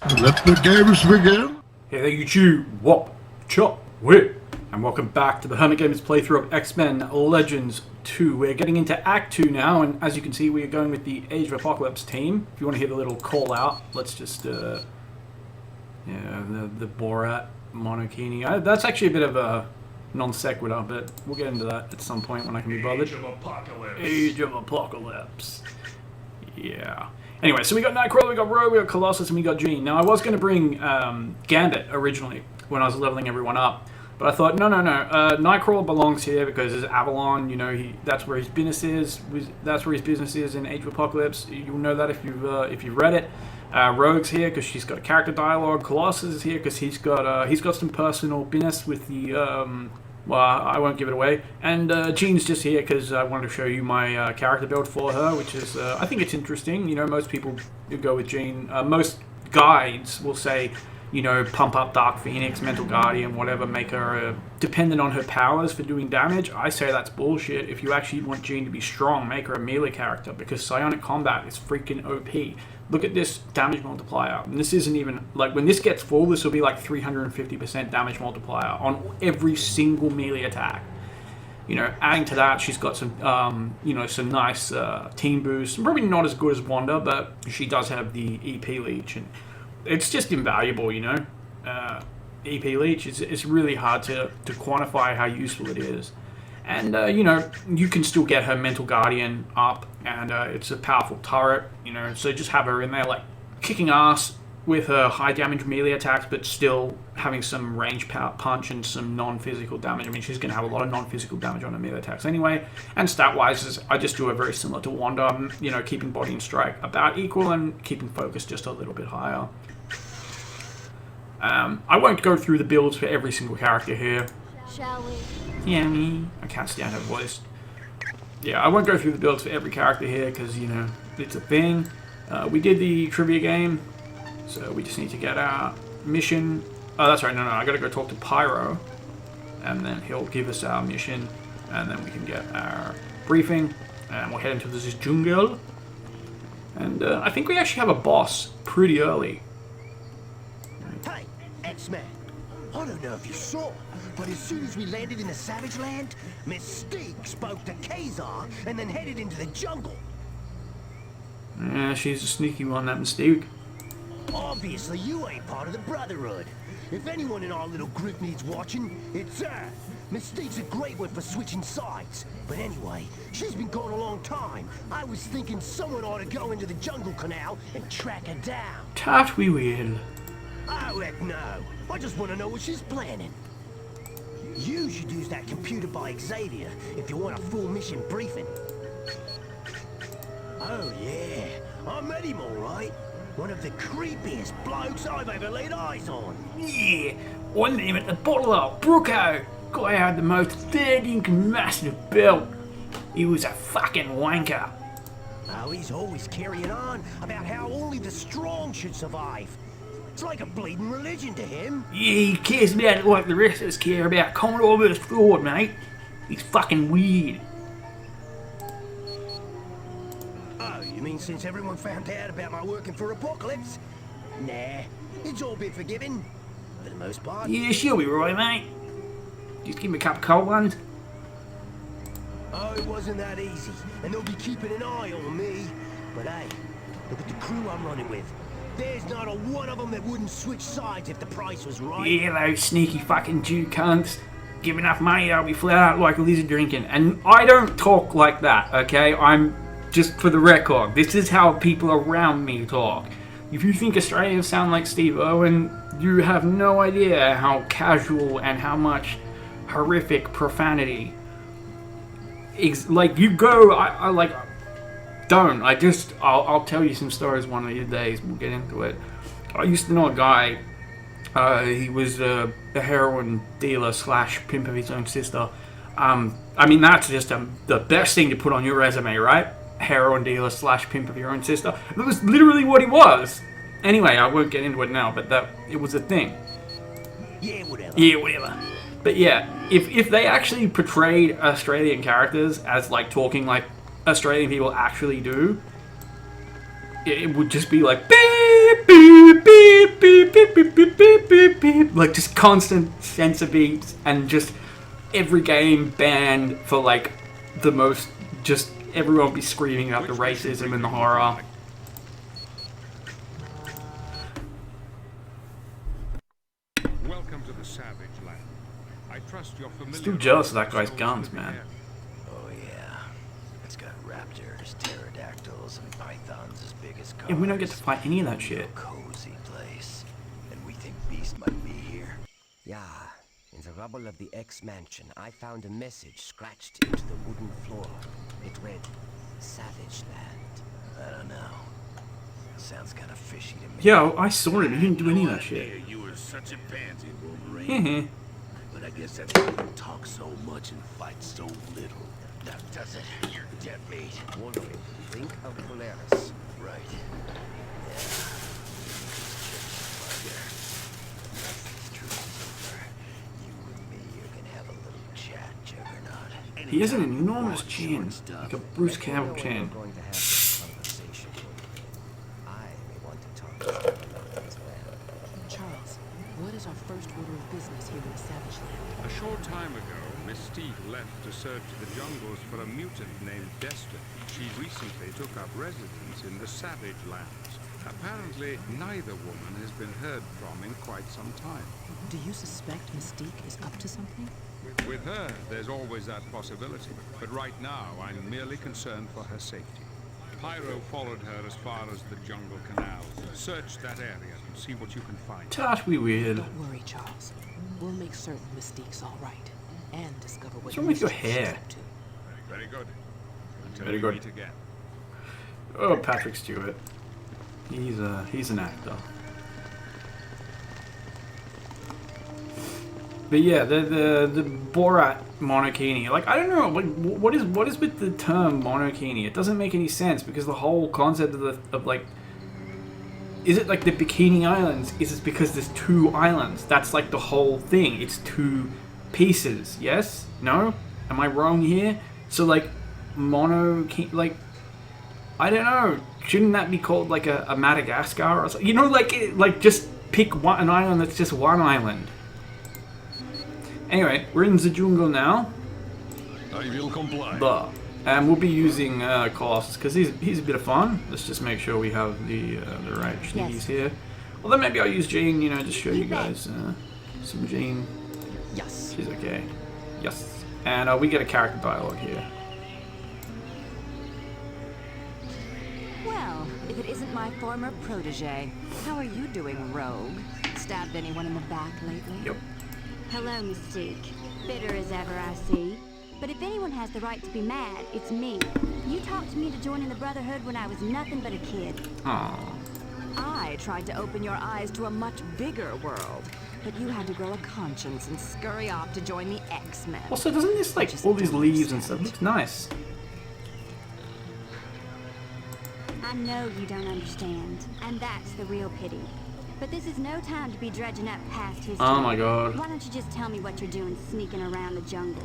Let the games begin. Hey there YouTube, wop, chop, whip, and welcome back to the Hermit Gamers playthrough of X-Men Legends 2. We're getting into Act 2 now, and as you can see we are going with the Age of Apocalypse team. If you want to hear the little call out, let's just, yeah, the Borat Monokini. That's actually a bit of a non sequitur, but we'll get into that at some point when I can be bothered. Age of Apocalypse. Age of Apocalypse. Yeah. Anyway, so we got Nightcrawler, we got Rogue, we got Colossus, and we got Jean. Now, I was going to bring Gambit originally when I was leveling everyone up, but I thought, no. Nightcrawler belongs here because it's Avalon. You know, that's where his business is. That's where his business is in Age of Apocalypse. You'll know that if you've read it. Rogue's here because she's got character dialogue. Colossus is here because he's got some personal business with the. Well, I won't give it away. And Jean's just here because I wanted to show you my character build for her, which is, I think it's interesting. You know, most people go with Jean. Most guides will say, you know, pump up Dark Phoenix, Mental Guardian, whatever, make her dependent on her powers for doing damage. I say that's bullshit. If you actually want Jean to be strong, make her a melee character because psionic combat is freaking OP. Look at this damage multiplier. And this isn't even, like, when this gets full, this will be like 350% damage multiplier on every single melee attack. You know, adding to that, she's got some, you know, some nice team boosts. Probably not as good as Wanda, but she does have the EP leech, and it's just invaluable, you know. EP leech, it's really hard to quantify how useful it is. And, you know, you can still get her Mental Guardian up, and it's a powerful turret, you know, so just have her in there, like, kicking ass with her high damage melee attacks, but still having some range punch and some non-physical damage. I mean, she's going to have a lot of non-physical damage on her melee attacks anyway. And stat-wise, I just do her very similar to Wanda, you know, keeping body and strike about equal and keeping focus just a little bit higher. I won't go through the builds for every single character here. Shall we? Yeah, me. I can't stand her voice. Yeah, I won't go through the builds for every character here because, you know, it's a thing. We did the trivia game, so we just need to get our mission. Oh, that's right. No, I gotta go talk to Pyro, and then he'll give us our mission, and then we can get our briefing, and we'll head into this jungle. And I think we actually have a boss pretty early. Hey, X-Man. I don't know if you saw, but as soon as we landed in the Savage Land, Mystique spoke to Kazar and then headed into the jungle. Yeah, she's a sneaky one, that Mystique. Obviously, you ain't part of the Brotherhood. If anyone in our little group needs watching, it's her. Mystique's a great one for switching sides. But anyway, she's been gone a long time. I was thinking someone ought to go into the jungle canal and track her down. That we will. Oh, heck no. I just want to know what she's planning. You should use that computer by Xavier if you want a full mission briefing. Oh, yeah. I met him all right. One of the creepiest blokes I've ever laid eyes on. Yeah, one name at the bottle of Brooko. Guy had the most 30-inch massive belt. He was a fucking wanker. Oh, he's always carrying on about how only the strong should survive. It's like a bleeding religion to him. Yeah, he cares about it like the rest of us care about Commodore vs. Ford, mate. He's fucking weird. Oh, you mean since everyone found out about my working for Apocalypse? Nah, it's all been forgiven. For the most part. Yeah, she'll be right, mate. Just give me a couple cold ones. Oh, it wasn't that easy, and they'll be keeping an eye on me. But hey, look at the crew I'm running with. There's not a one of them that wouldn't switch sides if the price was right. Yeah, those sneaky fucking Jew cunts. Give enough money, I'll be flat out like a lizard drinking. And I don't talk like that, okay? I'm just for the record. This is how people around me talk. If you think Australians sound like Steve Irwin, you have no idea how casual and how much horrific profanity. Like, you go, I'll tell you some stories one of these days. We'll get into it. I used to know a guy. He was a heroin dealer / pimp of his own sister. I mean, that's just the best thing to put on your resume, right? Heroin dealer / pimp of your own sister. That was literally what he was. Anyway, I won't get into it now, but it was a thing. Yeah, whatever. Yeah, whatever. But yeah, if they actually portrayed Australian characters as like talking like Australian people actually do, it would just be like beep beep beep beep, beep, beep, beep, beep, beep, beep, beep. Like, just constant sensor beeps, and just every game banned for, like, the most, just everyone will be screaming about the racism and the horror. Welcome to the Savage Land. I trust you're familiar. Still jealous of that guy's guns, man. Oh yeah, it's got raptors, pterodactyls, and pythons as big as cars. And we don't get to fight any of that shit. Cozy place, and we think Beast might be here. Yeah, in the rubble of the X-Mansion, I found a message scratched into the wooden floor. It read, "Savage Land." I don't know. Sounds kind of fishy to me. Yeah, I saw him. He didn't do any of that shit. You were such a pansy, Wolverine. But I guess that's why you talk so much and fight so little. That does it. You're dead meat. Wolverine, think of Polaris. Right. Yeah. That's the truth. You and me are gonna have a little chat, Juggernaut. He has an enormous chin, like a Bruce Campbell chin. We're going to have this conversation, Wolverine. I may want to talk to you about this land. Charles, what is our first order of business here in the Savage Land? A short time ago, Mystique left to search the jungles for a mutant named Destiny. She recently took up residence in the Savage Lands. Apparently, neither woman has been heard from in quite some time. Do you suspect Mystique is up to something? With her, there's always that possibility. But right now, I'm merely concerned for her safety. Pyro followed her as far as the jungle canal. Search that area and see what you can find. Gosh, we weird. Don't worry, Charles. We'll make certain Mystique's all right, and discover what What's wrong with your mischief she's hair? up to. Very good. Until Very we good. meet again. Oh, Patrick Stewart. He's an actor. But yeah, the Borat monokini. Like, I don't know, like what is with the term monokini? It doesn't make any sense because the whole concept of like, is it like the Bikini Islands? Is it because there's two islands? That's like the whole thing. It's two pieces. Yes? No? Am I wrong here? So like like, I don't know. Shouldn't that be called like a Madagascar or something? You know, like just pick an island that's just one island. Anyway, we're in the jungle now. I will comply. And we'll be using Colossus because he's a bit of fun. Let's just make sure we have the right sneakies here. Well, then maybe I'll use Jean, you know, just show you guys some Jean. Yes. She's okay. Yes. And we get a character dialogue here. Well, if it isn't my former protege, how are you doing, Rogue? Stabbed anyone in the back lately? Yep. Hello, Mystique. Bitter as ever, I see. But if anyone has the right to be mad, it's me. You talked me to joining the Brotherhood when I was nothing but a kid. Aww. I tried to open your eyes to a much bigger world, but you had to grow a conscience and scurry off to join the X-Men. Also, doesn't this, like, all these leaves and stuff looks nice? I know you don't understand, and that's the real pity. But this is no time to be dredging up past history. Oh my god. Why don't you just tell me what you're doing sneaking around the jungle?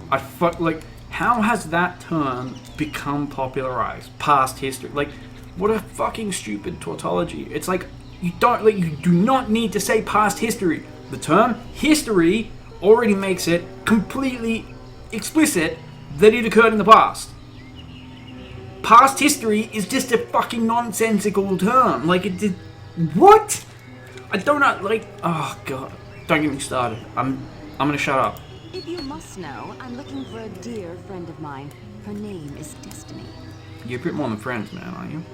Like, how has that term become popularized? Past history. Like, what a fucking stupid tautology. It's like, you do not need to say past history. The term history already makes it completely explicit that it occurred in the past. Past history is just a fucking nonsensical term. Like, it did. What? I don't know, like, oh god, don't get me started. I'm gonna shut up. If you must know, I'm looking for a dear friend of mine. Her name is Destiny. You're a bit more than friends, man, aren't you?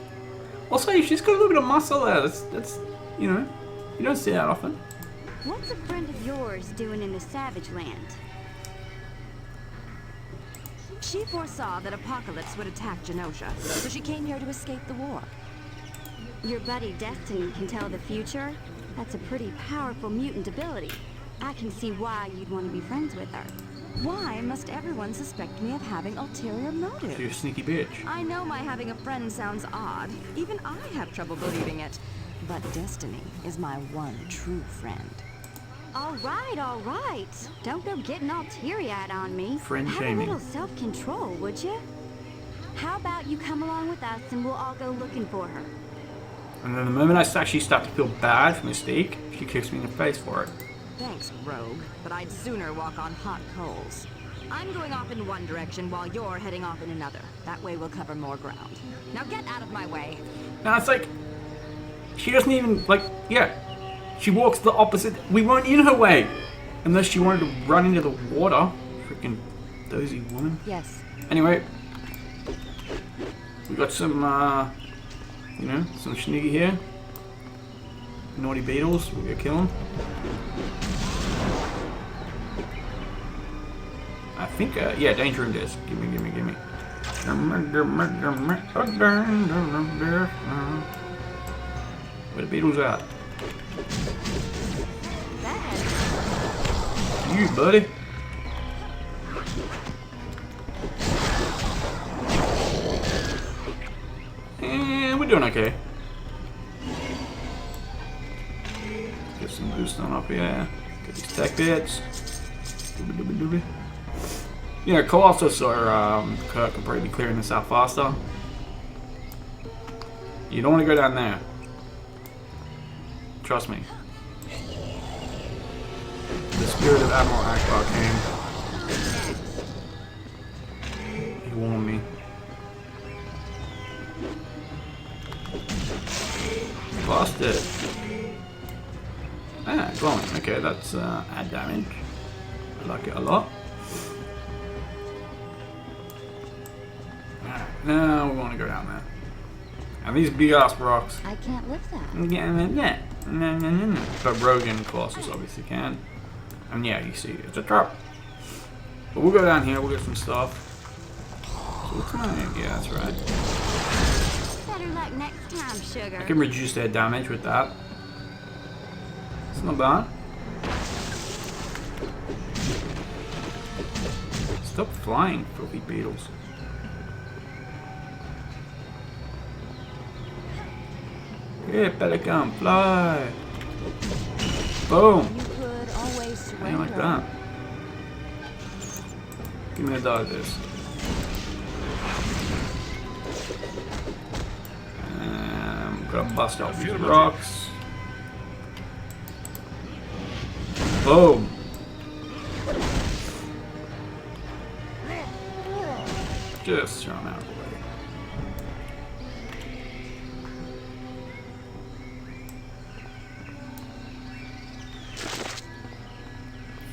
Also, she's got a little bit of muscle there. That's, you know, you don't see that often. What's a friend of yours doing in the Savage Land? She foresaw that Apocalypse would attack Genosha, so she came here to escape the war. Your buddy Destiny can tell the future? That's a pretty powerful mutant ability. I can see why you'd want to be friends with her. Why must everyone suspect me of having ulterior motives? You're a sneaky bitch. I know my having a friend sounds odd. Even I have trouble believing it. But Destiny is my one true friend. All right. Don't go getting all teary-eyed on me. Friend Have shaming. a little self-control, would you? How about you come along with us and we'll all go looking for her? And then the moment I actually start to feel bad for Mystique, she kicks me in the face for it. Thanks, Rogue, but I'd sooner walk on hot coals. I'm going off in one direction while you're heading off in another. That way we'll cover more ground. Now get out of my way. Now it's like, she doesn't even, like, yeah. She walks the opposite. We weren't in her way. Unless she wanted to run into the water. Freaking dozy woman. Yes. Anyway. We got some, you know, some Schniggy here. Naughty beetles. We're gonna kill them. I think, yeah, danger room disc. Gimme. Where the beetles at? You, buddy. And we're doing okay. Get some boost on up here. Get these tech bits. Doobie. Yeah, Colossus or Kirk can probably be clearing this out faster. You don't want to go down there. Trust me. The spirit of Admiral Akbar came. He warned me. Lost it. Ah, glowing. Okay, that's add damage. I like it a lot. Alright, now we want to go down there. And these big ass rocks. I can't lift that. Yeah. But Rogue and Colossus obviously can. And yeah, you see, it's a trap. But we'll go down here, we'll get some stuff. So what's my name? Yeah, that's right. Better luck next time, sugar. I can reduce their damage with that. It's not bad. Stop flying, filthy beetles. Yeah, better come, fly. Boom. You could always How surrender. you like that? Give me a dog this. Gotta bust out these rocks. Boom. Just throw them out of the way.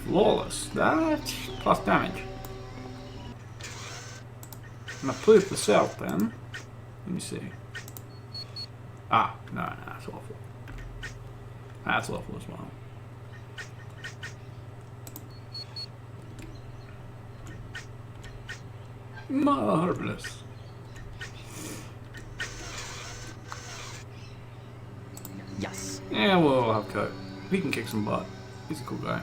Flawless. That's plus damage. I'm gonna put it to south then. Let me see. Ah, no, that's awful. That's awful as well. Marvelous. Yes. Yeah, we'll have Coat. He can kick some butt. He's a cool guy.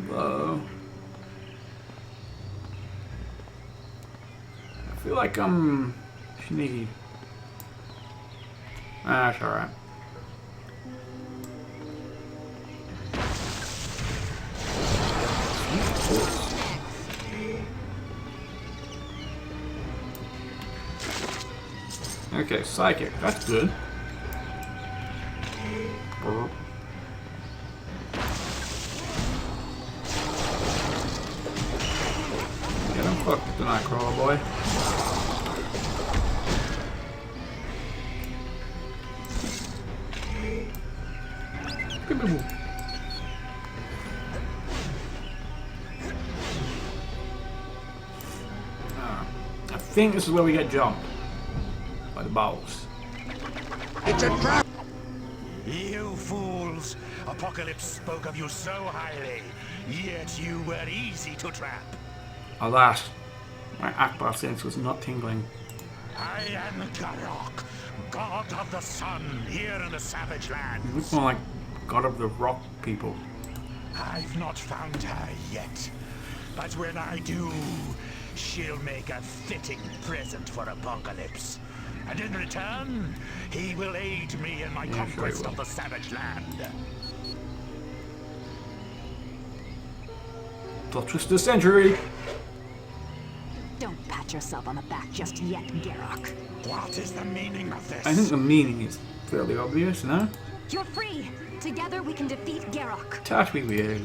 Although, I feel like I'm sneaky. Ah, that's alright. Okay, psychic. That's good. Burp. Yeah, don't fuck with the Nightcrawler, boy. I think this is where we get jumped by the balls. It's a trap! You fools! Apocalypse spoke of you so highly, yet you were easy to trap. Alas, my Akbar sense was not tingling. I am Garok, god of the sun, here in the Savage Land. You look more like God of the Rock people. I've not found her yet, but when I do, she'll make a fitting present for Apocalypse. And in return, he will aid me in my conquest of the Savage Land. Plot twist of the century. Don't pat pat yourself on the back just yet, Garrock. What is the meaning of this? I think the meaning is fairly obvious, no? You're free. Together we can defeat Garrock. Touch me weird.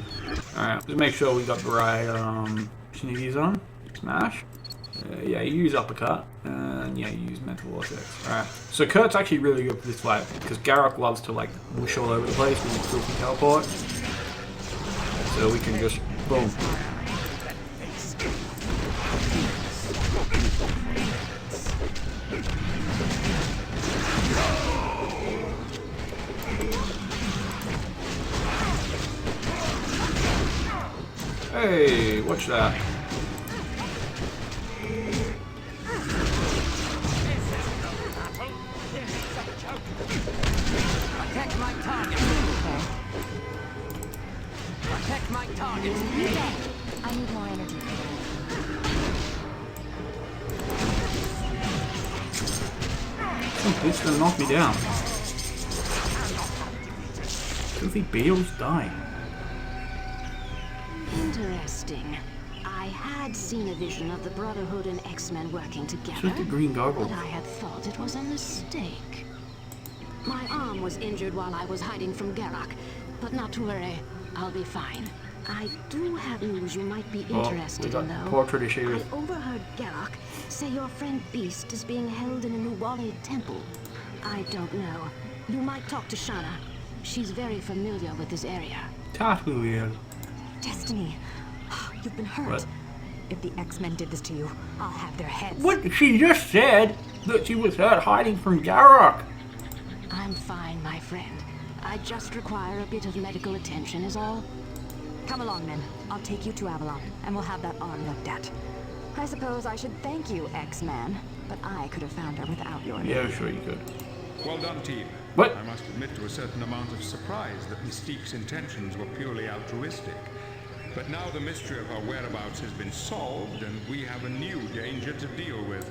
Alright, let's make sure we got the right sneakies on. Smash. Yeah, you use uppercut. And yeah, you use mental vortex. Alright. So Kurt's actually really good for this fight because Garrock loves to like whoosh all over the place with his filthy teleport. So we can just boom. Hey, watch that. Protect my target. Protect my target. I need more energy. It's gonna knock me down. Filthy beetles die. Interesting. I had seen a vision of the Brotherhood and X-Men working together, Just the green goggles. but I had thought it was a mistake. My arm was injured while I was hiding from Garrock, but not to worry, I'll be fine. I do have news you might be Oh, we interested got in, though. portrait issues. I overheard Garrock say your friend Beast is being held in a Nuwali temple. I don't know. You might talk to Shana. She's very familiar with this area. Touch me weird. Destiny, you've been hurt. What? If the X-Men did this to you, I'll have their heads. What? She just said that she was hurt hiding from Garrock. I'm fine, my friend. I just require a bit of medical attention is all. Come along, then. I'll take you to Avalon, and we'll have that arm looked at. I suppose I should thank you, X-Man, but I could have found her without your Yeah, name. sure you could. Well done, team. What? I must admit to a certain amount of surprise that Mystique's intentions were purely altruistic. But now the mystery of her whereabouts has been solved, and we have a new danger to deal with.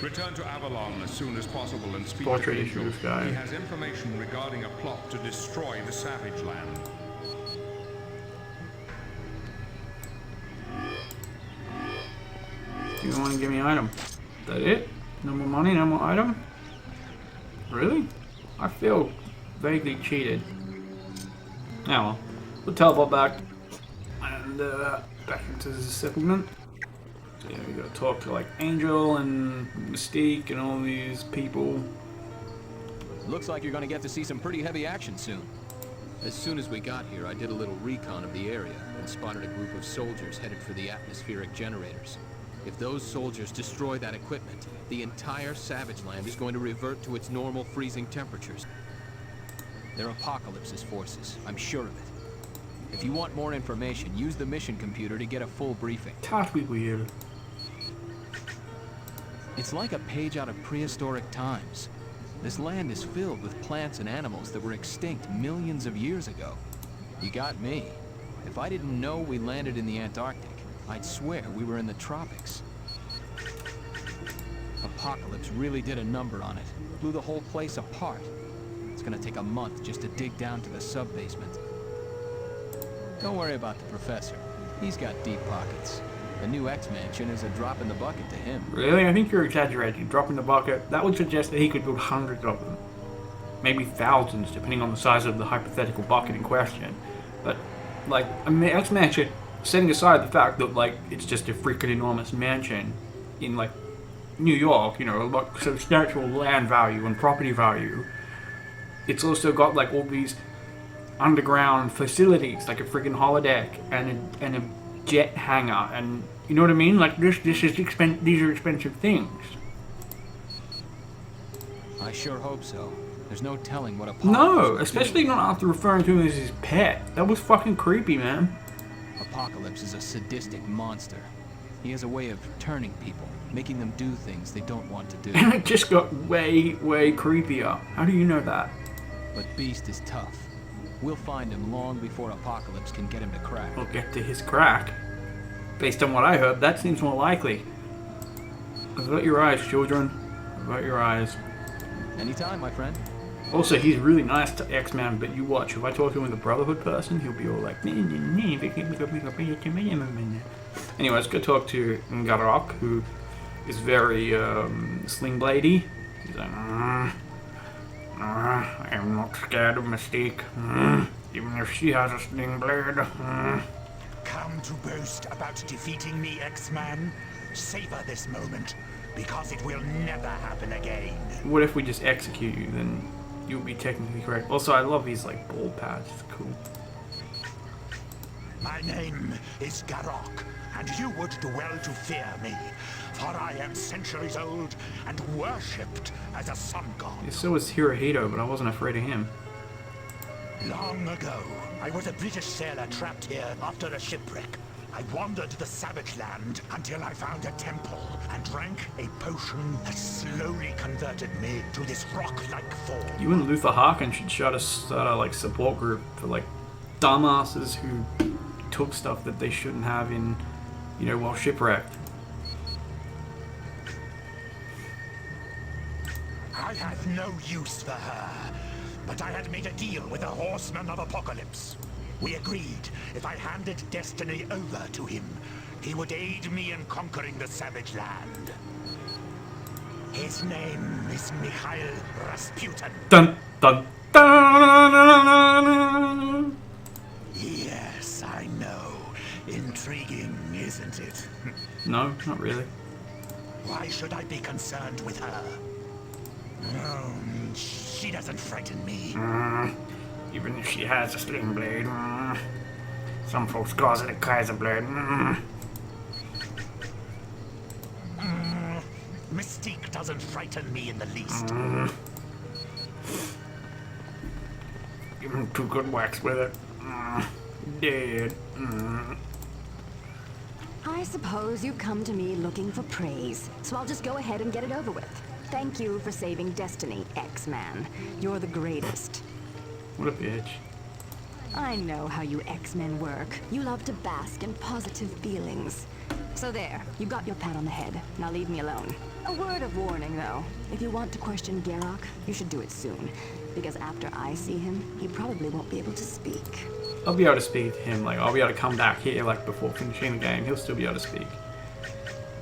Return to Avalon as soon as possible and speak to Portrait Angel. issues guy. He has information regarding a plot to destroy the Savage Land. You want to give me an item? Is that it? No more money, no more item? Really? I feel vaguely cheated. Oh well. We'll teleport back. And back into the settlement. So yeah, we gotta talk to like Angel and Mystique and all these people. Looks like you're gonna get to see some pretty heavy action soon. As soon as we got here, I did a little recon of the area and spotted a group of soldiers headed for the atmospheric generators. If those soldiers destroy that equipment, the entire Savage Land is going to revert to its normal freezing temperatures. They're Apocalypse's forces, I'm sure of it. If you want more information, use the mission computer to get a full briefing. Touch me weird. It's like a page out of prehistoric times. This land is filled with plants and animals that were extinct millions of years ago. You got me. If I didn't know we landed in the Antarctic, I'd swear we were in the tropics. Apocalypse really did a number on it. Blew the whole place apart. It's gonna take a month just to dig down to the sub-basement. Don't worry about the professor. He's got deep pockets. The new X-Mansion is a drop in the bucket to him. Really? I think you're exaggerating. Dropping the bucket. That would suggest that he could build hundreds of them. Maybe thousands, depending on the size of the hypothetical bucket in question. But, like, X-Mansion, setting aside the fact that, like, it's just a freaking enormous mansion in, like, New York, you know, like, substantial land value and property value. It's also got, like, all these underground facilities, like a freaking holodeck and a jet hangar, and you know what I mean? Like, this is these are expensive things. I sure hope so. There's no telling what Apocalypse No, will especially do. not after referring to him as his pet. That was fucking creepy, man. Apocalypse is a sadistic monster. He has a way of turning people, making them do things they don't want to do. And it just got way, way creepier. How do you know that? But Beast is tough. We'll find him long before Apocalypse can get him to crack. We'll get to his crack. Based on what I heard, that seems more likely. Avert your eyes, children. Avert your eyes. Anytime, my friend. Also, he's really nice to X-Man, but you watch. If I talk to him with a Brotherhood person, he'll be all like... Anyway, let's go talk to Garrock, who is very Slingblade-y. He's like, I am not scared of Mystique, even if she has a Slingblade. Come to boast about defeating me, X-Man? Savor this moment, because it will never happen again. What if we just execute you? Then you'll be technically correct. Also, I love these like bald pads. It's cool. My name is Garok, and you would do well to fear me, for I am centuries old and worshipped as a sun god. Yeah, so was Hirohito, but I wasn't afraid of him. Long ago, I was a British sailor trapped here after a shipwreck. I wandered the savage land until I found a temple and drank a potion that slowly converted me to this rock-like form. You and Luther Harkin should start a like support group for like dumbasses who took stuff that they shouldn't have in, you know, while shipwrecked. I had no use for her, but I had made a deal with the Horseman of Apocalypse. We agreed if I handed Destiny over to him, he would aid me in conquering the savage land. His name is Mikhail Rasputin. Dun dun dun! Yes, I know. Intriguing, isn't it? No, not really. Why should I be concerned with her? She doesn't frighten me. Even if she has a Slingblade. Some folks call it a Kaiserblade. Mystique doesn't frighten me in the least. Give him 2 good whacks with it. Dead. I suppose you come to me looking for praise, so I'll just go ahead and get it over with. Thank you for saving Destiny, X-Man. You're the greatest. What a bitch. I know how you X-Men work. You love to bask in positive feelings. So there, you got your pat on the head. Now leave me alone. A word of warning, though. If you want to question Garok, you should do it soon. Because after I see him, he probably won't be able to speak. I'll be able to speak to him. Like, I'll be able to come back here, like, before finishing the game. He'll still be able to speak.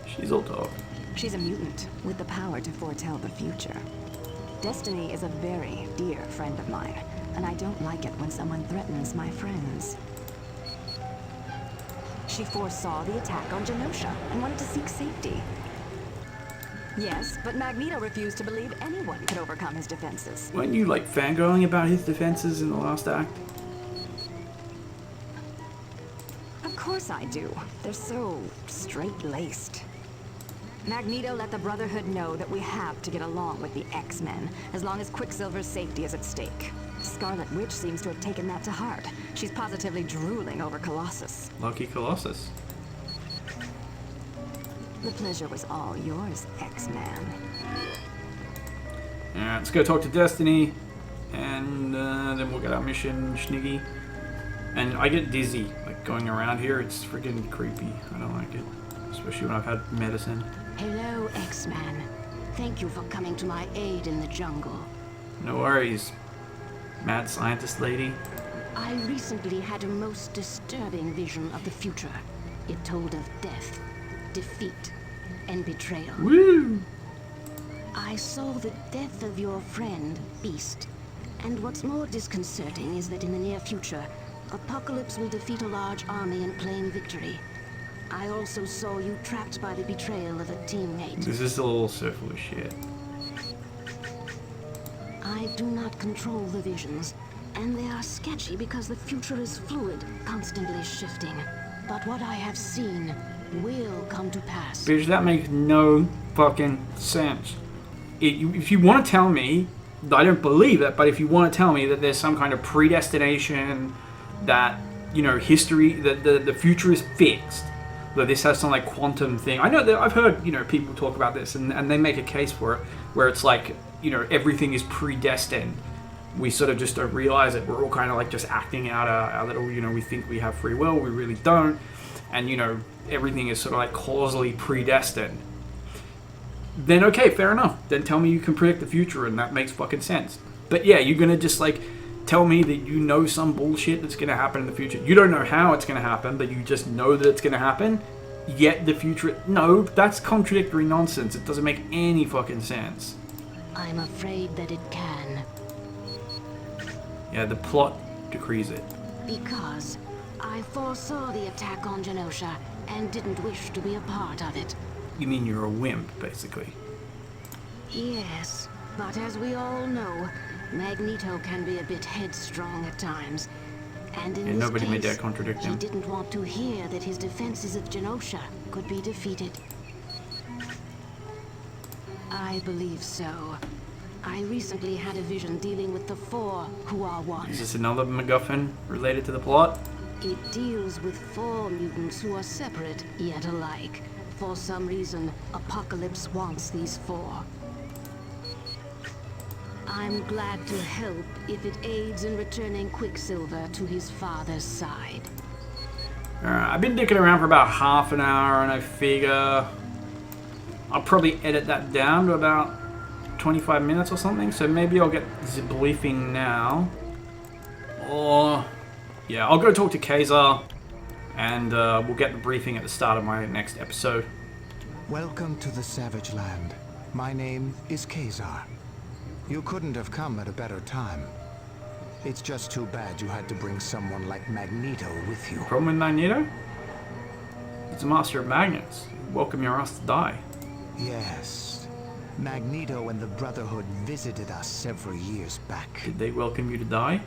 She's all talk. She's a mutant with the power to foretell the future. Destiny is a very dear friend of mine, and I don't like it when someone threatens my friends. She foresaw the attack on Genosha and wanted to seek safety. Yes, but Magneto refused to believe anyone could overcome his defenses. Weren't you, like, fangirling about his defenses in the last act? Of course I do. They're so straight-laced. Magneto let the Brotherhood know that we have to get along with the X-Men, as long as Quicksilver's safety is at stake. Scarlet Witch seems to have taken that to heart. She's positively drooling over Colossus. Lucky Colossus. The pleasure was all yours, X-Man. Alright, let's go talk to Destiny, and then we'll get our mission, Schniggy. And I get dizzy, like, going around here. It's freaking creepy. I don't like it. Especially when I've had medicine. Hello, X-Man. Thank you for coming to my aid in the jungle. No worries, mad scientist lady. I recently had a most disturbing vision of the future. It told of death, defeat, and betrayal. Woo! I saw the death of your friend, Beast. And what's more disconcerting is that in the near future, Apocalypse will defeat a large army and claim victory. I also saw you trapped by the betrayal of a teammate. This is all so full of shit. I do not control the visions, and they are sketchy because the future is fluid, constantly shifting. But what I have seen will come to pass. Bitch, that makes no fucking sense. If you want to tell me, I don't believe it, but if you want to tell me that there's some kind of predestination, that, you know, history, that the future is fixed, that this has some like quantum thing. I know that I've heard, you know, people talk about this and they make a case for it, where it's like, you know, everything is predestined. We sort of just don't realize it. We're all kind of like just acting out our little, you know, we think we have free will, we really don't. And, you know, everything is sort of like causally predestined. Then okay, fair enough. Then tell me you can predict the future and that makes fucking sense. But yeah, you're gonna just like tell me that you know some bullshit that's gonna happen in the future. You don't know how it's gonna happen, but you just know that it's gonna happen. yet the future... No, that's contradictory nonsense. It doesn't make any fucking sense. I'm afraid that it can. Yeah, the plot decrees it. Because I foresaw the attack on Genosha and didn't wish to be a part of it. You mean you're a wimp, basically. Yes, but as we all know, Magneto can be a bit headstrong at times. And in this nobody case, made that contradict him. he didn't want to hear that his defenses of Genosha could be defeated. I believe so. I recently had a vision dealing with the Four who are one. Is this another MacGuffin related to the plot? It deals with 4 mutants who are separate yet alike. For some reason, Apocalypse wants these 4. I'm glad to help if it aids in returning Quicksilver to his father's side. Alright, I've been dicking around for about half an hour, and I figure I'll probably edit that down to about 25 minutes or something, so maybe I'll get the briefing now. Or, yeah, I'll go talk to Kazar, and we'll get the briefing at the start of my next episode. Welcome to the Savage Land. My name is Kazar. You couldn't have come at a better time. It's just too bad you had to bring someone like Magneto with you. Problem with Magneto? It's a master of magnets. Welcome your ass to die. Yes. Magneto and the Brotherhood visited us several years back. Did they welcome you to die?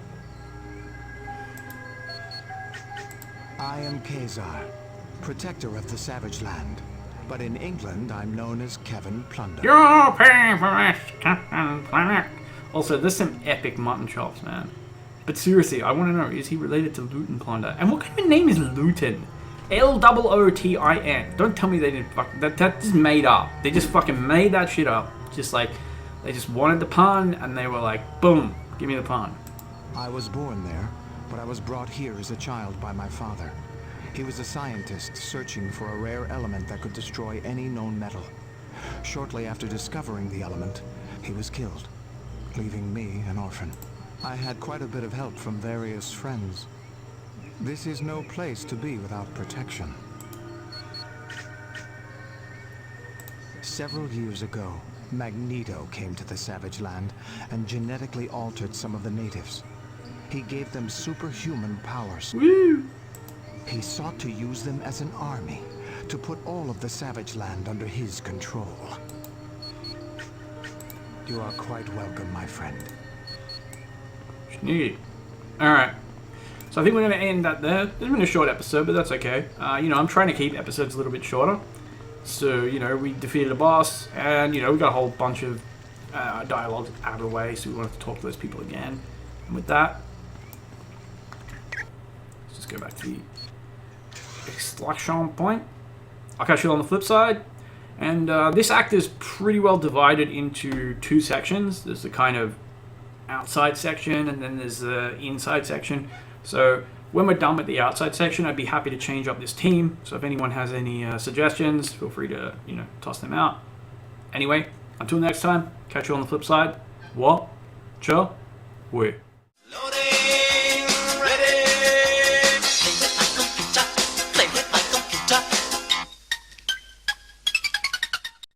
I am Kazar, protector of the Savage Land. But in England, I'm known as Kevin Plunder. You're paying for this, Captain Planet. Also, there's some epic mutton chops, man. But seriously, I want to know, is he related to Luton Plunder? And what kind of name is Luton? L-O-O-T-I-N. Don't tell me they didn't that's made up. They just fucking made that shit up. Just like, they just wanted the pun, and they were like, boom, give me the pun. I was born there, but I was brought here as a child by my father. He was a scientist searching for a rare element that could destroy any known metal. Shortly after discovering the element, he was killed, leaving me an orphan. I had quite a bit of help from various friends. This is no place to be without protection. Several years ago, Magneto came to the Savage Land and genetically altered some of the natives. He gave them superhuman powers. Woo! He sought to use them as an army, to put all of the Savage Land under his control. You are quite welcome, my friend. Sneaky. Alright. So I think we're going to end that there. It's been a short episode, but that's okay. You know, I'm trying to keep episodes a little bit shorter. So, you know, we defeated a boss, and, you know, we got a whole bunch of dialogue out of the way, so we wanted to talk to those people again. And with that, let's just go back to the extraction point. I'll catch you on the flip side. And this act is pretty well divided into 2 sections. There's the kind of outside section, and then there's the inside section. So when we're done with the outside section, I'd be happy to change up this team. So if anyone has any suggestions, feel free to, you know, toss them out. Anyway, until next time, catch you on the flip side. What? Cha? We.